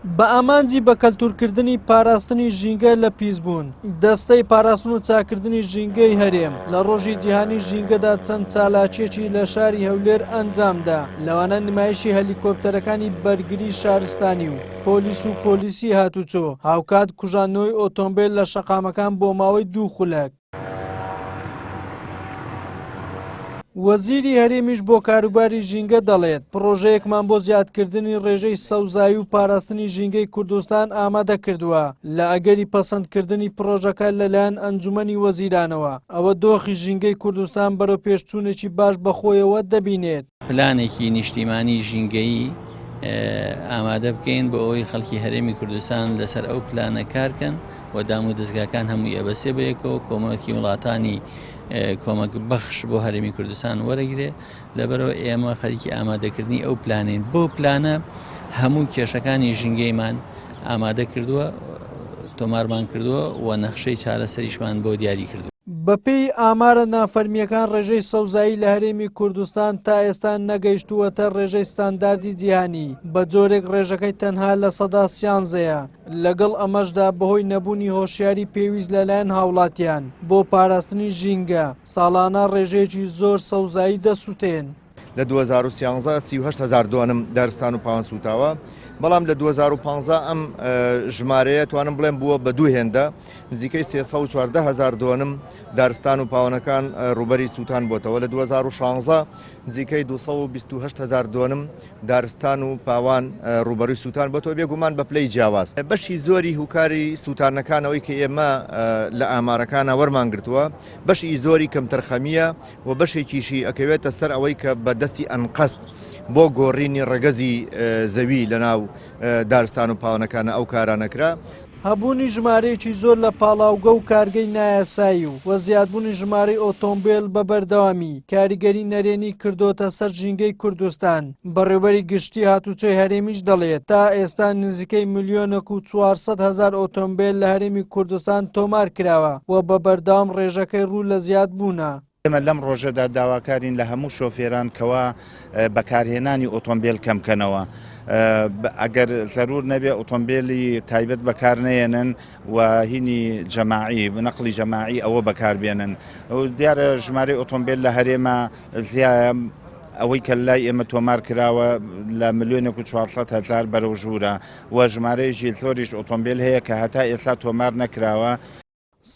بە ئامانجی بە کەلتورکردنی پاراستنی ژینگە لە پیسبوون دەستەی پاراستن و چاکردنی ژینگەی هەرێم لە ڕۆژی جیهانی ژینگەدا چەند چالاکیێکی لە شاری هەولێر ئەنجامدا. لەوانە نمایشی هەلیکۆپتەرەکانی بەرگری شارستانی و پۆلیسی هاتوچۆ هاوکات کوژانەوەی ئۆتۆمبیل لە شەقامەکان بۆ ماوەی 2 خولەک. وەزیری هەرێمیش بۆ کاروباری ژینگە دەڵێت پرۆژەیەکمان بۆ زیادکردنی ڕێژەی سەوزایی و پاراستنی ژینگەی کوردستان ئامادە کردووە لە ئەگەری پەسەندکردنی پرۆژەکە لەلایەن ئەنجومەنی وەزیرانەوە. ئەوە دۆخی ژینگەی کوردستان بەرەو پێشچوونێکی باش بەخۆیەوە دەبینێت. پلانێکی نیشتیمانی ژینگەیی ئامادە بکەین بۆ ئەوەی خەڵکی هەرێمی کوردستان لەسەر ئەو پلانە کارکەن و دام و دەستگاکان هەمووی ئەبەسێ بەیەکەوە کۆمەڵکی وڵاتانی کۆمەک بەخش بۆ هەرێمی کوردستان وەرەگرێ. لەبەرەوە ئێمە خەریکی ئامادەکردنی ئەو پلانین. بۆ پلانە هەموو کێشەکانی ژینگەیمان ئامادە کردووە، تۆمارمان کردووە و نەخشەی چارەسەریشمان بۆ دیاری کردووە. بەپێی ئامارە نافەرمیەکان ڕێژەی سەوزایی لە هەرێمی کوردستان تا ئێستا نەگەیشتووەتە ڕێژەی ستانداردی جیهانی. بە جۆرێک ڕێژەکەی تەنها لە سەدا 13ەیە. لەگەڵ ئەمەشدا بەهۆی نەبوونی هۆشیاری پێویست لەلایەن هاوڵاتیان بۆ پاراستنی ژینگە ساڵانە ڕێژەیەکی زۆر سەوزایی دەسووتێن. لە 2013 38,000 دۆنم دارستان و پاوان سوتاوە، بەڵام لە 2015 ئەم ژمارەیە توانم بڵێم بووە بە دوو هێندە، نزیکەی 314,000 دۆنم دارستان و پاوانەکان ڕوبەری سووتان بۆتەوە. لە 2016 نزیکەی 228,000 دۆنم دارستان و پاوان ڕوبەری سووتان بۆتەوە، بێگومان بە پلەی جیاواز. بەشی زۆری هوکاری سووتانەکانەوەی کە ئێمە لە ئامارەکانە وەرمان گرتووە بەشی زۆری کەمتەرخەمیە و بەشێکیشی ئەکەوێتە سەر ئەوەی کە بە دەستی ئەنقەست بۆ گۆڕینی ڕەگەزی زەوی لە ناو دارستان و پاوانەکانە ئەو کارانەکرا. هەبوونی ژمارەیەکی زۆر لە پاڵاوگە و کارگەی نایاسایی و زیادبوونی ژمارەی ئۆتۆمبیل بە بەردەوامی کاریگەری نەرێنی کردوتە سەر ژینگەی کوردستان. بەڕێوەبەری گشتی هاتوچۆی هەرێمیش دەڵێت تا ئێستا نزیکەی 1,400,000 ئۆتۆمبیل لە هەرێمی کوردستان تۆمار کراوە و بە بەردەوام ڕێژەکەی ڕوو لە زیادبوونە. ئێمە لەم ڕۆژەدا داواکارین لە هەموو شۆفێران کەوا بەکارهێنانی ئۆتۆمبیل کەمکەنەوە. ئەگەر زەرور نەبێ ئۆتۆمبیلی تایبەت بەکار نێنن و هینی جەماعی نەقلی جەماعی ئەوە بەکاربێنن. دیارە ژمارەی ئۆتۆمبیل لە هەرێمە زیایە ئەوەی کە لای ئێمە تۆمار کراوە لە 1,400,000 بەرەو ژوورە و ژمارەیەکی زۆریش ئۆتۆمبیل هەیە کە هەتا ئێستا تۆمار نەکراوە.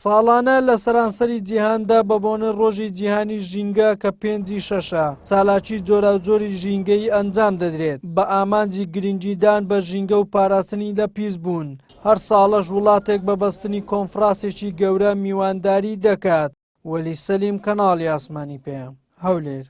ساڵانە لە سەرانسەری جیهاندا بە بۆنە ڕۆژی جیهانی ژینگە کە 5/6 چالاکی جۆراوجۆری ژینگەی ئەنجام دەدرێت بە ئامانجی گرنگیدان بە ژینگە و پاراستنی لە پیسبوون. هەر ساڵەش وڵاتێک بە بەستنی کۆنفرانسێکی گەورە میوانداری دەکات. وەلی سەلیم، کەناڵی ئاسمانی پێم، هەولێر.